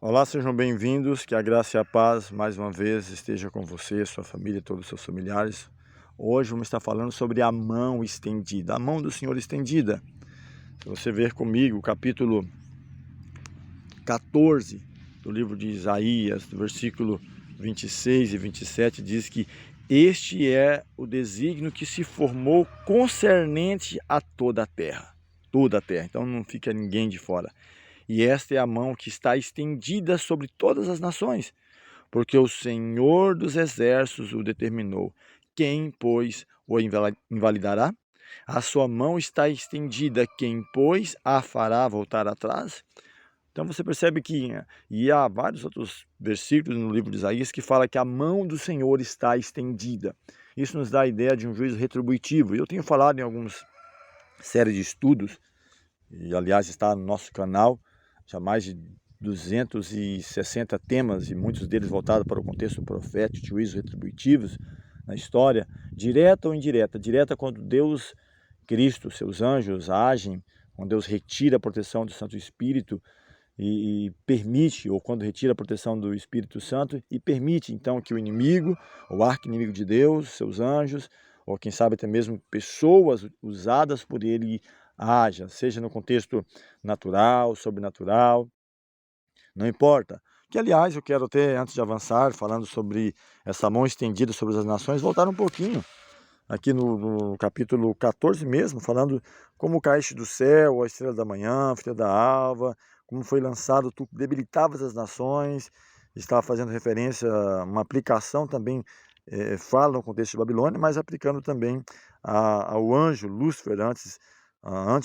Olá, sejam bem-vindos, que a graça e a paz mais uma vez esteja com você, sua família, todos os seus familiares. Hoje vamos estar falando sobre a mão estendida, a mão do Senhor estendida. Se você ver comigo o capítulo 14 do livro de Isaías, do versículo 26 e 27, diz que este é o desígnio que se formou concernente a toda a terra. Toda a terra, então não fica ninguém de fora. E esta é a mão que está estendida sobre todas as nações, porque o Senhor dos Exércitos o determinou. Quem, pois, o invalidará? A sua mão está estendida, quem, pois, a fará voltar atrás? Então você percebe que, e há vários outros versículos no livro de Isaías que fala que a mão do Senhor está estendida. Isso nos dá a ideia de um juízo retributivo. Eu tenho falado em algumas séries de estudos, e aliás está no nosso canal, já mais de 260 temas, e muitos deles voltados para o contexto profético, de juízos retributivos na história, direta ou indireta. Direta quando Deus, Cristo, seus anjos agem, quando Deus retira a proteção do Santo Espírito e permite, ou quando retira a proteção do Espírito Santo e permite então que o inimigo, o arqui-inimigo de Deus, seus anjos, ou quem sabe até mesmo pessoas usadas por ele haja, seja no contexto natural, sobrenatural, não importa. Que, aliás, eu quero até, antes de avançar, falando sobre essa mão estendida sobre as nações, voltar um pouquinho aqui no capítulo 14 mesmo, falando como caíste do céu, a estrela da manhã, a filha da alva, como foi lançado, tu debilitavas as nações, estava fazendo referência a uma aplicação também, fala no contexto de Babilônia, mas aplicando também ao anjo Lúcifer, antes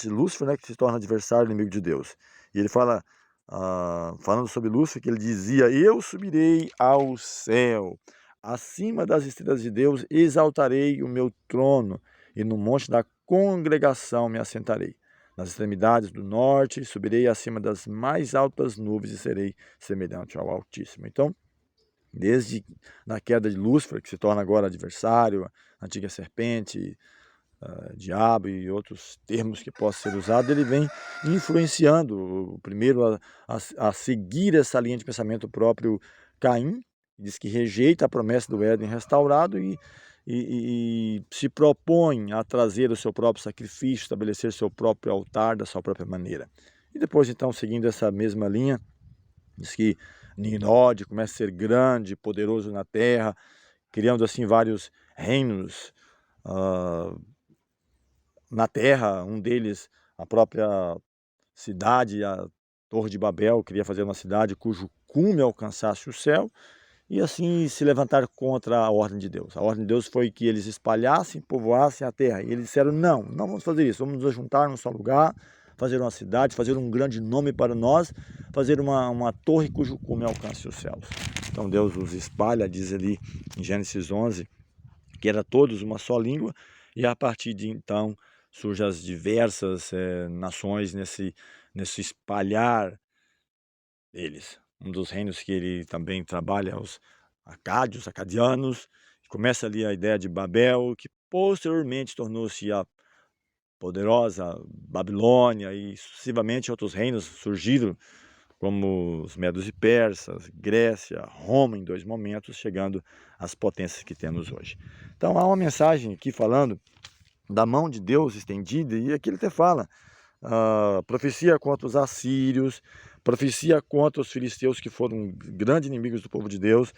de Lúcifer, né, que se torna adversário inimigo de Deus. E ele fala, falando sobre Lúcifer, que ele dizia: eu subirei ao céu, acima das estrelas de Deus exaltarei o meu trono, e no monte da congregação me assentarei. Nas extremidades do norte subirei acima das mais altas nuvens e serei semelhante ao Altíssimo. Então, desde a queda de Lúcifer, que se torna agora adversário, antiga serpente, diabo e outros termos que possam ser usados, ele vem influenciando o primeiro a seguir essa linha de pensamento próprio Caim, diz que rejeita a promessa do Éden restaurado e se propõe a trazer o seu próprio sacrifício, estabelecer seu próprio altar da sua própria maneira. E depois, então, seguindo essa mesma linha, diz que Nimrod começa a ser grande, poderoso na terra, criando assim vários reinos na terra, um deles a própria cidade, a Torre de Babel, queria fazer uma cidade cujo cume alcançasse o céu, e assim se levantar contra a ordem de Deus. A ordem de Deus foi que eles espalhassem, povoassem a terra, e eles disseram: não, não vamos fazer isso, vamos nos juntar num só lugar, fazer uma cidade, fazer um grande nome para nós, fazer uma torre cujo cume alcance os céus. Então Deus os espalha, diz ali em Gênesis 11, que era todos uma só língua, e a partir de então surgem as diversas nações nesse espalhar deles. Um dos reinos que ele também trabalha é os acádios, acadianos. Começa ali a ideia de Babel, que posteriormente tornou-se a poderosa Babilônia, e sucessivamente outros reinos surgiram, como os medos e persas, Grécia, Roma, em dois momentos, chegando às potências que temos hoje. Então há uma mensagem aqui falando da mão de Deus estendida, e aqui ele até fala, profecia contra os assírios, profecia contra os filisteus, que foram grandes inimigos do povo de Deus,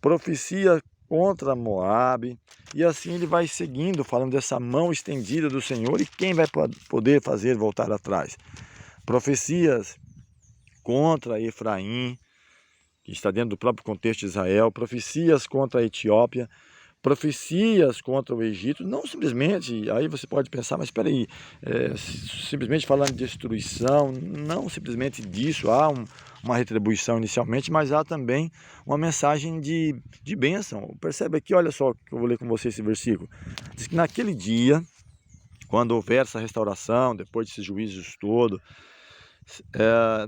profecia contra Moabe, e assim ele vai seguindo, falando dessa mão estendida do Senhor, e quem vai poder fazer voltar atrás. Profecias contra Efraim, que está dentro do próprio contexto de Israel, profecias contra a Etiópia, profecias contra o Egito, não simplesmente, aí você pode pensar, mas espera aí, simplesmente falando de destruição, não simplesmente disso, há uma retribuição inicialmente, mas há também uma mensagem de bênção. Percebe aqui, olha só, que eu vou ler com você esse versículo, diz que naquele dia, quando houver essa restauração, depois desses juízos todos,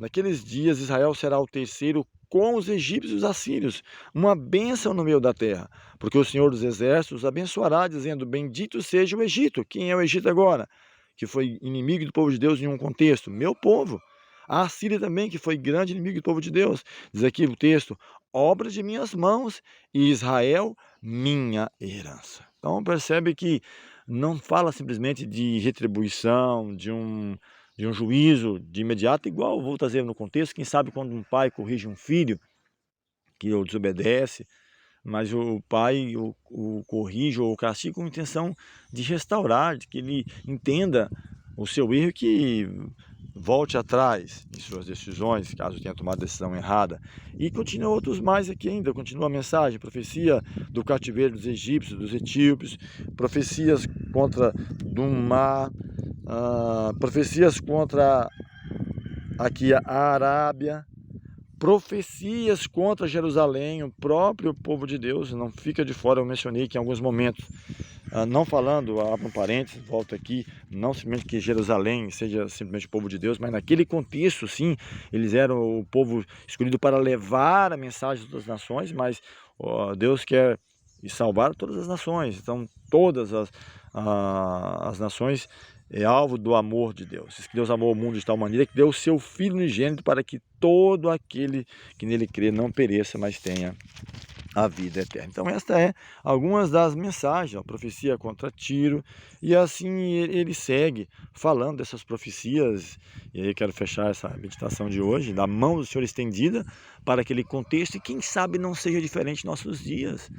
naqueles dias Israel será o terceiro com os egípcios e os assírios, uma bênção no meio da terra, porque o Senhor dos Exércitos os abençoará, dizendo: bendito seja o Egito. Quem é o Egito agora? Que foi inimigo do povo de Deus em um contexto, meu povo. A Síria também, que foi grande inimigo do povo de Deus. Diz aqui o texto, obra de minhas mãos, e Israel, minha herança. Então percebe que não fala simplesmente de retribuição, de um juízo de imediato, igual vou trazer no contexto, quem sabe quando um pai corrige um filho que o desobedece, mas o pai o corrige ou o castiga com a intenção de restaurar, de que ele entenda o seu erro e que volte atrás em suas decisões, caso tenha tomado decisão errada. E continua outros mais aqui ainda, continua a mensagem, profecia do cativeiro dos egípcios, dos etíopes, profecias contra do mar, profecias contra aqui a Arábia, profecias contra Jerusalém, o próprio povo de Deus, não fica de fora, eu mencionei que em alguns momentos, não falando, abro um parênteses, volto aqui, não simplesmente que Jerusalém seja simplesmente o povo de Deus, mas naquele contexto, sim, eles eram o povo escolhido para levar a mensagem das nações, mas Deus quer salvar todas as nações, então todas as nações é alvo do amor de Deus. Diz que Deus amou o mundo de tal maneira que deu o seu Filho unigênito para que todo aquele que nele crê não pereça, mas tenha a vida eterna. Então esta é algumas das mensagens, a profecia contra Tiro, e assim ele segue falando dessas profecias, e aí eu quero fechar essa meditação de hoje, da mão do Senhor estendida para aquele contexto, e quem sabe não seja diferente em nossos dias,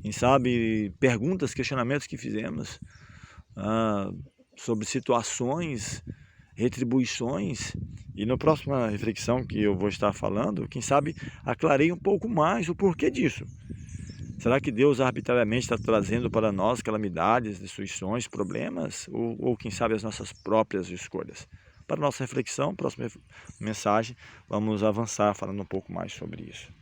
quem sabe perguntas, questionamentos que fizemos, sobre situações, retribuições, e na próxima reflexão que eu vou estar falando, quem sabe aclarei um pouco mais o porquê disso. Será que Deus arbitrariamente está trazendo para nós calamidades, destruições, problemas? Ou quem sabe as nossas próprias escolhas? Para nossa reflexão, próxima mensagem, vamos avançar falando um pouco mais sobre isso.